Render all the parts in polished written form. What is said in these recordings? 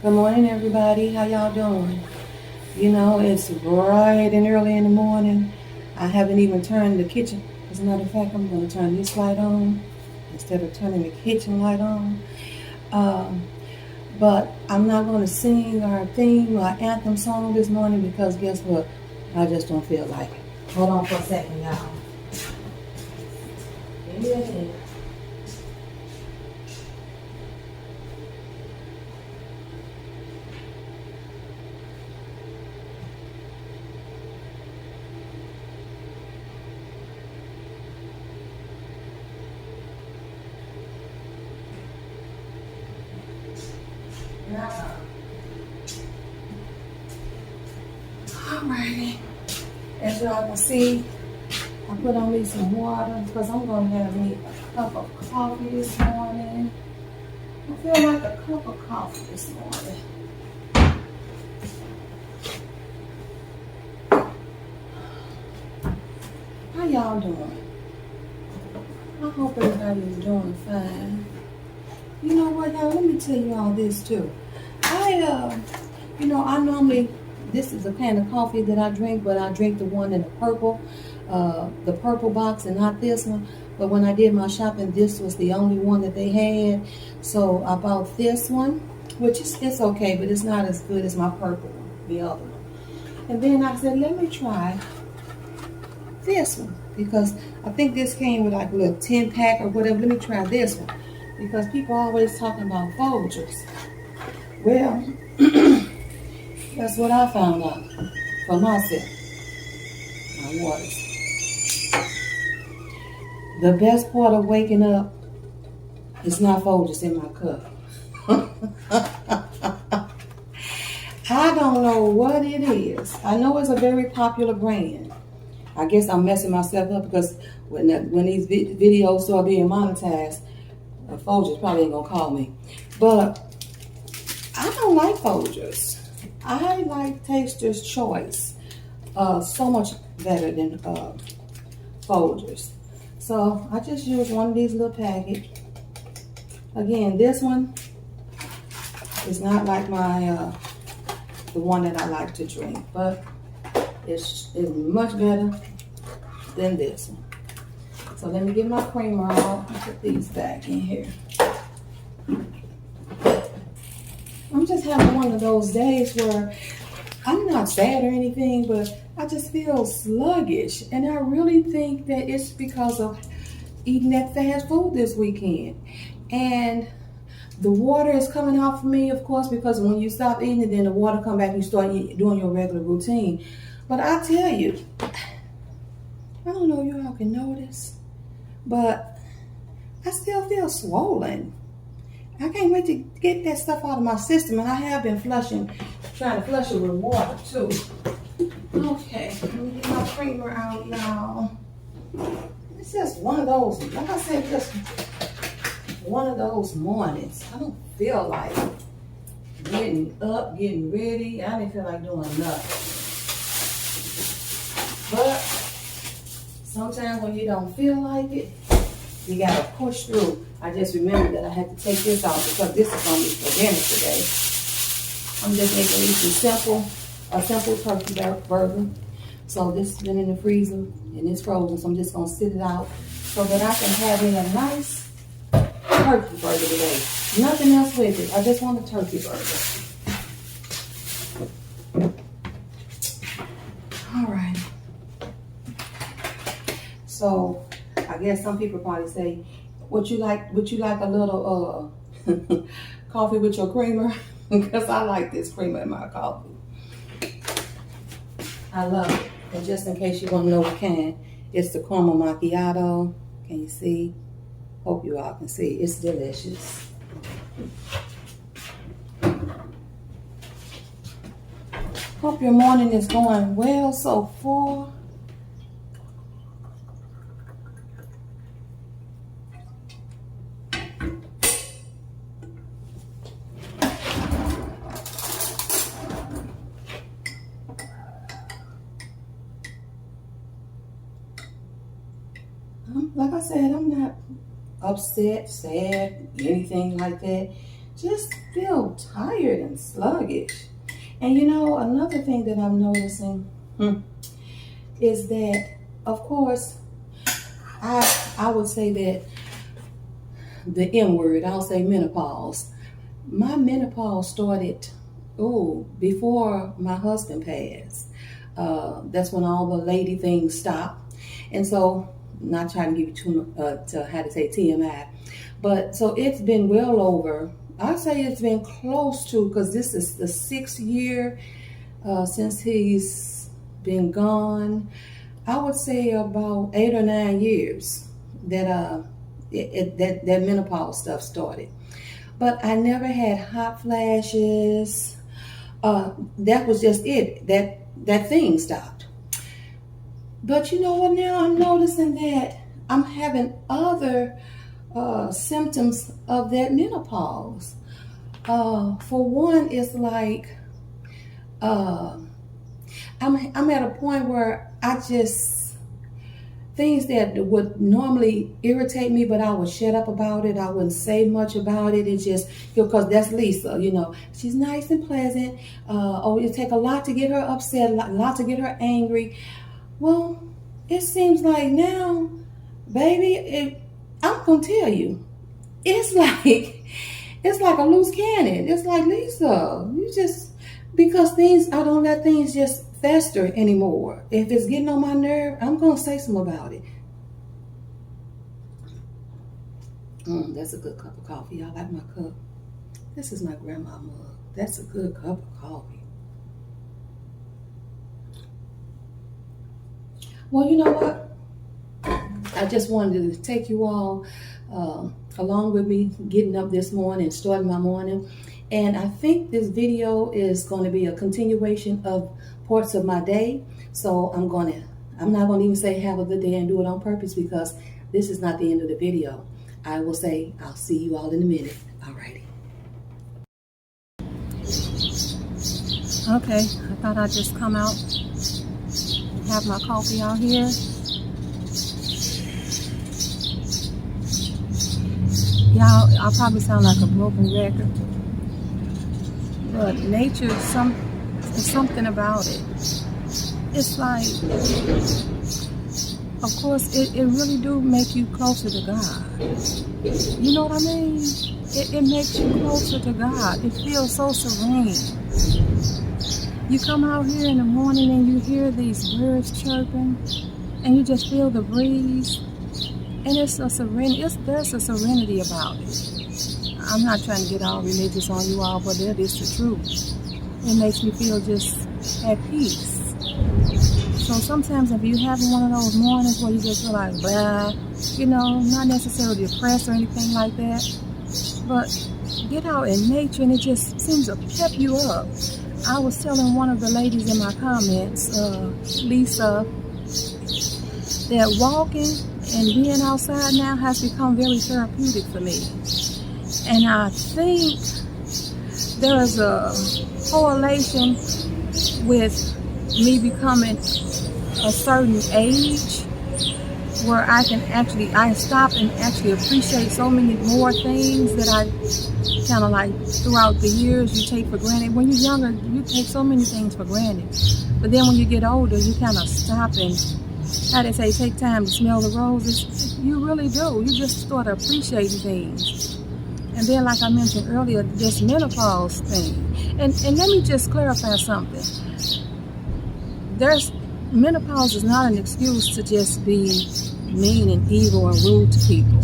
Good morning, everybody. How y'all doing? You know, it's bright and early in the morning. I haven't even turned the kitchen. As a matter of fact, I'm going to turn this light on instead of turning the kitchen light on. Um, but I'm not going to sing our theme or anthem song this morning because guess what? I just don't feel like it. Hold on for a second, y'all. Give me a minute. Alrighty. As y'all can see, I put on me some water because I'm going to have me a cup of coffee this morning. I feel like a cup of coffee this morning. How y'all doing? I hope everybody's doing fine. You know what, y'all? Let me tell you all this too. I normally, this is a kind of coffee that I drink, but I drink the one in the purple box and not this one. But when I did my shopping, this was the only one that they had. So I bought this one, which is it's okay, but it's not as good as my purple one, the other one. And then I said, let me try this one because I think this came with like a little 10 pack or whatever. Let me try this one because people are always talking about Folgers. Well, that's what I found out for myself. My waters. The best part of waking up is not Folgers in my cup. I don't know what it is. I know it's a very popular brand. I guess I'm messing myself up because when these videos start being monetized, Folgers probably ain't gonna call me. But I don't like Folgers. I like Taster's Choice so much better than Folgers. So I just use one of these little packets. Again, this one is not like the one that I like to drink, but it's much better than this one. So let me get my creamer out and put these back in here. I'm just having one of those days where I'm not sad or anything, but I just feel sluggish. And I really think that it's because of eating that fast food this weekend. And the water is coming out for me, of course, because when you stop eating it, then the water come back and you start doing your regular routine. But I tell you, I don't know if you all can notice, but I still feel swollen. I can't wait to get that stuff out of my system, and I have been trying to flush it with water too. Okay, let me get my creamer out, y'all. It's just one of those, like I said, just one of those mornings. I don't feel like getting up, getting ready. I didn't feel like doing nothing. But sometimes when you don't feel like it, you gotta push through. I just remembered that I had to take this out because this is gonna be for dinner today. I'm just making a simple turkey burger. So this has been in the freezer and it's frozen, so I'm just gonna sit it out so that I can have me a nice turkey burger today. Nothing else with it. I just want a turkey burger. All right. So I guess some people probably say, would you like a little coffee with your creamer? Because I like this creamer in my coffee. I love it. And just in case you want to know what kind, it's the caramel macchiato. Can you see? Hope you all can see. It's delicious. Hope your morning is going well so far. Like I said, I'm not upset, sad, anything like that. Just feel tired. tired and sluggish. And another thing that I'm noticing is that, of course, I would say that the M word, I'll say menopause. My menopause started, before my husband passed. That's when all the lady things stopped. And so, not trying to give you too much, how to say TMI, but so it's been well over, I'd say it's been close to, because this is the 6th year since he's been gone. I would say about 8 or 9 years that that menopause stuff started. But I never had hot flashes. That was just it. That thing stopped. But you know what? Now I'm noticing that I'm having other symptoms of that menopause. For one, it's like I'm at a point where things that would normally irritate me, but I would shut up about it. I wouldn't say much about it. It's just, because that's Lisa, she's nice and pleasant. It take a lot to get her upset, a lot to get her angry. Well, it seems like now, baby, I'm going to tell you, it's like a loose cannon. It's like, Lisa, because I don't let things just fester anymore. If it's getting on my nerve, I'm going to say something about it. That's a good cup of coffee. I like my cup. This is my grandma mug. That's a good cup of coffee. Well, you know what? I just wanted to take you all along with me getting up this morning, starting my morning. And I think this video is going to be a continuation of parts of my day. So I'm not going to even say have a good day and do it on purpose, because this is not the end of the video. I will say I'll see you all in a minute. Alrighty. Okay, I thought I'd just come out and have my coffee out here. Y'all, I'll probably sound like a broken record, but nature is something about it. It's like, of course, it really do make you closer to God. You know what I mean? It makes you closer to God. It feels so serene. You come out here in the morning and you hear these birds chirping, and you just feel the breeze, and there's a serenity about it. I'm not trying to get all religious on you all, but that is the truth. It makes me feel just at peace. So sometimes if you're having one of those mornings where you just feel like, blah, not necessarily depressed or anything like that, but get out in nature and it just seems to pep you up. I was telling one of the ladies in my comments, Lisa, that walking and being outside now has become very therapeutic for me. And I think there is a correlation with me becoming a certain age where I stop and actually appreciate so many more things that I kind of like throughout the years you take for granted. When you're younger, you take so many things for granted. But then when you get older, you kind of stop and, how they say, take time to smell the roses. You really do. You just start appreciating things. And then, like I mentioned earlier, this menopause thing. And let me just clarify something. Menopause is not an excuse to just be mean and evil and rude to people.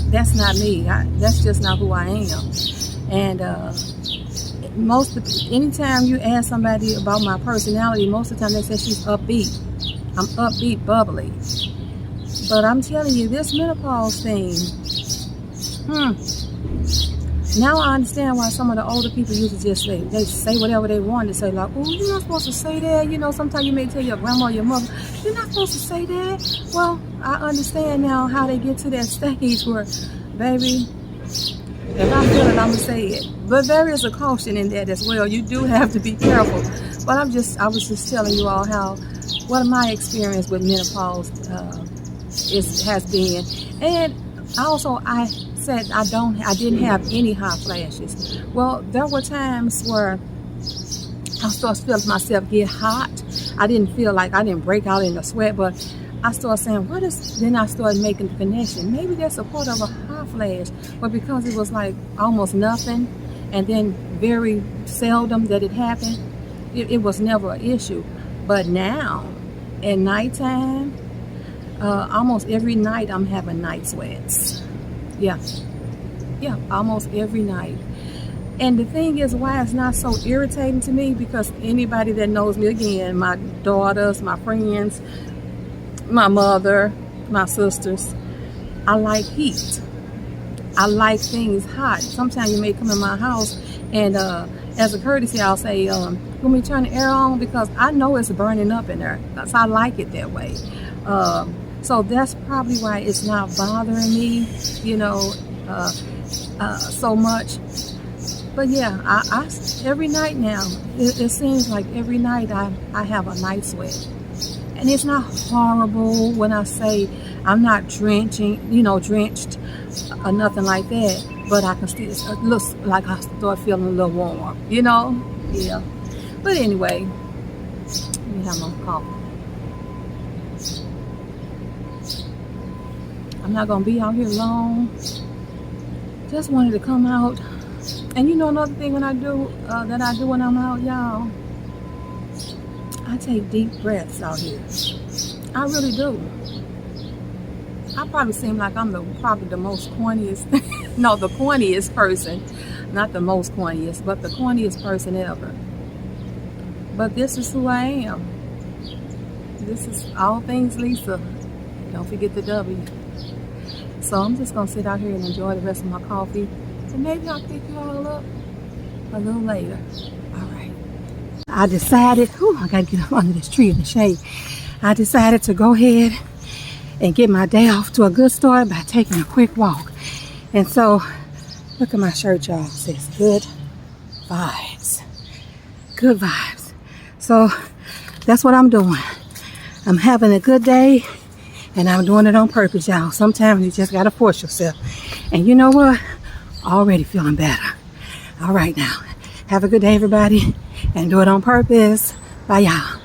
That's not me. That's just not who I am. And anytime you ask somebody about my personality, most of the time they say she's upbeat. I'm upbeat, bubbly. But I'm telling you, this menopause thing, now I understand why some of the older people used to just say whatever they wanted to say, like, oh, you're not supposed to say that. Sometimes you may tell your grandma or your mother, you're not supposed to say that. Well, I understand now how they get to that stage where, baby, if I feel it, I'm going to say it. But there is a caution in that as well. You do have to be careful. But I was just telling you all what my experience with menopause has been. And also, I said I didn't have any hot flashes. Well, there were times where I started feeling myself get hot. I didn't break out in a sweat, but I started saying, then I started making the connection. Maybe that's a part of a hot flash, but because it was like almost nothing, and then very seldom that it happened, it was never an issue. But now, at nighttime, almost every night I'm having night sweats. Yeah, almost every night. And the thing is, why it's not so irritating to me, because anybody that knows me, again, my daughters, my friends, my mother, my sisters, I like heat. I like things hot. Sometimes you may come in my house and as a courtesy, I'll say, let me turn the air on, because I know it's burning up in there. So I like it that way. So that's probably why it's not bothering me, so much. But yeah, I every night now, it seems like every night I have a night sweat. And it's not horrible when I say I'm not drenched or nothing like that. But I can still, it looks like I start feeling a little warm, Yeah. But anyway, let me have my coffee. I'm not going to be out here long. Just wanted to come out. And another thing that I do when I'm out, y'all, I take deep breaths out here. I really do. I probably seem like I'm probably the most corniest, the corniest person. Not the most corniest, but the corniest person ever. But this is who I am. This is All Things Lisa. Don't forget the W. So I'm just going to sit out here and enjoy the rest of my coffee. And maybe I'll pick you all up a little later. All right. I decided, I got to get up under this tree in the shade. I decided to go ahead and get my day off to a good start by taking a quick walk. And so, look at my shirt, y'all. It says good vibes. Good vibes. So, that's what I'm doing. I'm having a good day, and I'm doing it on purpose, y'all. Sometimes you just got to force yourself. And you know what? Already feeling better. All right now. Have a good day, everybody, and do it on purpose. Bye, y'all.